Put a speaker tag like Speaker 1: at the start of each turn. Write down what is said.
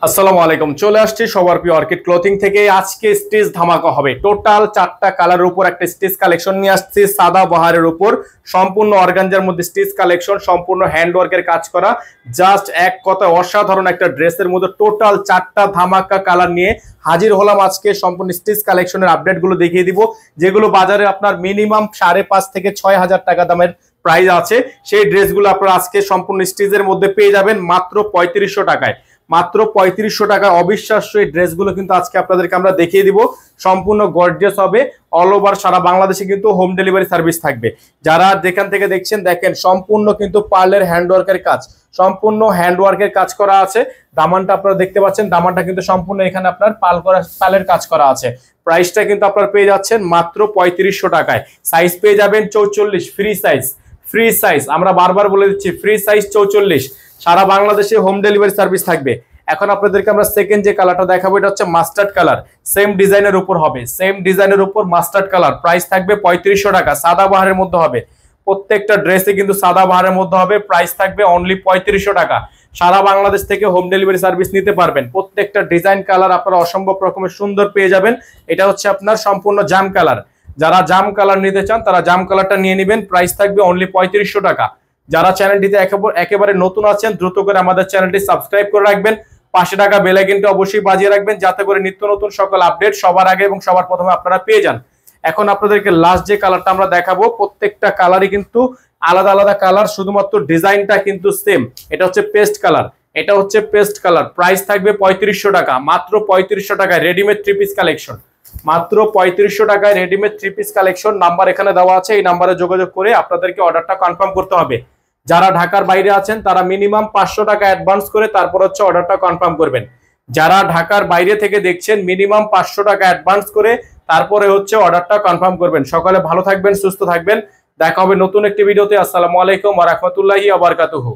Speaker 1: আসসালামু আলাইকুম। চলে আসছি সবার প্রিয় অর্কিড ক্লথিং থেকে। আজকে স্টিচ ধামাকা হবে। টোটাল 4টা কালারের উপর একটা স্টিচ কালেকশন নিয়ে আসছি সাদা বাহারের উপর, সম্পূর্ণ অর্গানজার মধ্যে স্টিচ কালেকশন, সম্পূর্ণ হ্যান্ড ওয়ার্কের কাজ করা, জাস্ট এক কথায় অসাধারণ একটা ড্রেসের মধ্যে টোটাল 4টা ধামাকা কালার নিয়ে হাজির হলাম আজকে। সম্পূর্ণ স্টিচ কালেকশনের আপডেটগুলো দেখিয়ে দিব, যেগুলো বাজারে আপনার মিনিমাম 5,500 থেকে 6,000 টাকা দামের প্রাইস আছে। সেই ড্রেসগুলো আপনারা আজকে সম্পূর্ণ স্টিচের মধ্যে পেয়ে যাবেন মাত্র 3500 টাকায়। মাত্র 3500 টাকায় অবিশ্বাস্য এই ড্রেসগুলো কিন্তু আজকে আপনাদেরকে আমরা দেখিয়ে দিব। সম্পূর্ণ গর্জিয়াস হবে, অল ওভার সারা বাংলাদেশে কিন্তু হোম ডেলিভারি সার্ভিস থাকবে। যারা যেখান থেকে দেখছেন দেখেন, সম্পূর্ণ কিন্তু পার্লের হ্যান্ডওয়ার্কের কাজ, সম্পূর্ণ হ্যান্ডওয়ার্কের কাজ করা আছে। দামানটা আপনারা দেখতে পাচ্ছেন, দামানটা কিন্তু সম্পূর্ণ এখানে আপনার পালের কাজ করা আছে। প্রাইসটা কিন্তু আপনারা পেয়ে যাচ্ছেন মাত্র 3500 টাকায়। সাইজ পেয়ে যাবেন 44 ফ্রি সাইজ। ফ্রি সাইজ আমরা বারবার বলে দিচ্ছি, ফ্রি সাইজ 44, সারা বাংলাদেশে হোম ডেলিভারি সার্ভিস থাকবে। এখন আপনাদেরকে আমরা সেকেন্ড যে কালারটা দেখাবো, এটা হচ্ছে মাস্টার্ড কালার, সেম ডিজাইনের উপর হবে, সেম ডিজাইনের উপর মাস্টার্ড কালার। প্রাইস থাকবে 3500 টাকা, সাদা বাহারের মধ্যে হবে। প্রত্যেকটা ড্রেসে কিন্তু সাদা বাহারের মধ্যে হবে। প্রাইস থাকবে অনলি 3500 টাকা। সারা বাংলাদেশ থেকে হোম ডেলিভারি সার্ভিস নিতে পারবেন। প্রত্যেকটা ডিজাইন কালার আপনারা অসম্ভব রকমের সুন্দর পেয়ে যাবেন। এটা হচ্ছে আপনার সম্পূর্ণ জাম কালার। যারা জাম কালার নিতে চান তারা জাম কালারটা নিয়ে নেবেন। প্রাইস থাকবে অনলি 3500 টাকা। যারা চ্যানেলটিতে একেবারে নতুন আছেন, দ্রুত করে আমাদের চ্যানেলটি সাবস্ক্রাইব করে রাখবেন। 500 টাকা বেল আইকনটি অবশ্যই বাজিয়ে রাখবেন, যাতে করে নিত্য নতুন সকল আপডেট সবার আগে এবং সবার প্রথমে আপনারা পেয়ে যান। এখন আপনাদেরকে লাস্ট যে কালারটা আমরা দেখাবো, প্রত্যেকটা কালারই কিন্তু আলাদা আলাদা কালার, শুধুমাত্র ডিজাইনটা কিন্তু সেম। এটা হচ্ছে পেস্ট কালার, এটা হচ্ছে পেস্ট কালার। প্রাইস থাকবে 3500 টাকা, মাত্র 3500 টাকায় রেডিমেড থ্রি পিস কালেকশন। মাত্র 3500 টাকায় readymade three piece collection. Number এখানে দেওয়া আছে, এই নাম্বারে যোগাযোগ করে আপনাদেরকে অর্ডারটা কনফার্ম করতে হবে। যারা ঢাকার বাইরে আছেন তারা মিনিমাম 500 টাকা অ্যাডভান্স করে তারপর হচ্ছে অর্ডারটা কনফার্ম করবেন। যারা ঢাকার বাইরে থেকে দেখছেন মিনিমাম 500 টাকা অ্যাডভান্স করে তারপরে হচ্ছে অর্ডারটা কনফার্ম করবেন। সকালে ভালো থাকবেন, সুস্থ থাকবেন। দেখা হবে নতুন একটি ভিডিওতে। আসসালামু আলাইকুম ওয়া রাহমাতুল্লাহি ওয়া বারাকাতুহু।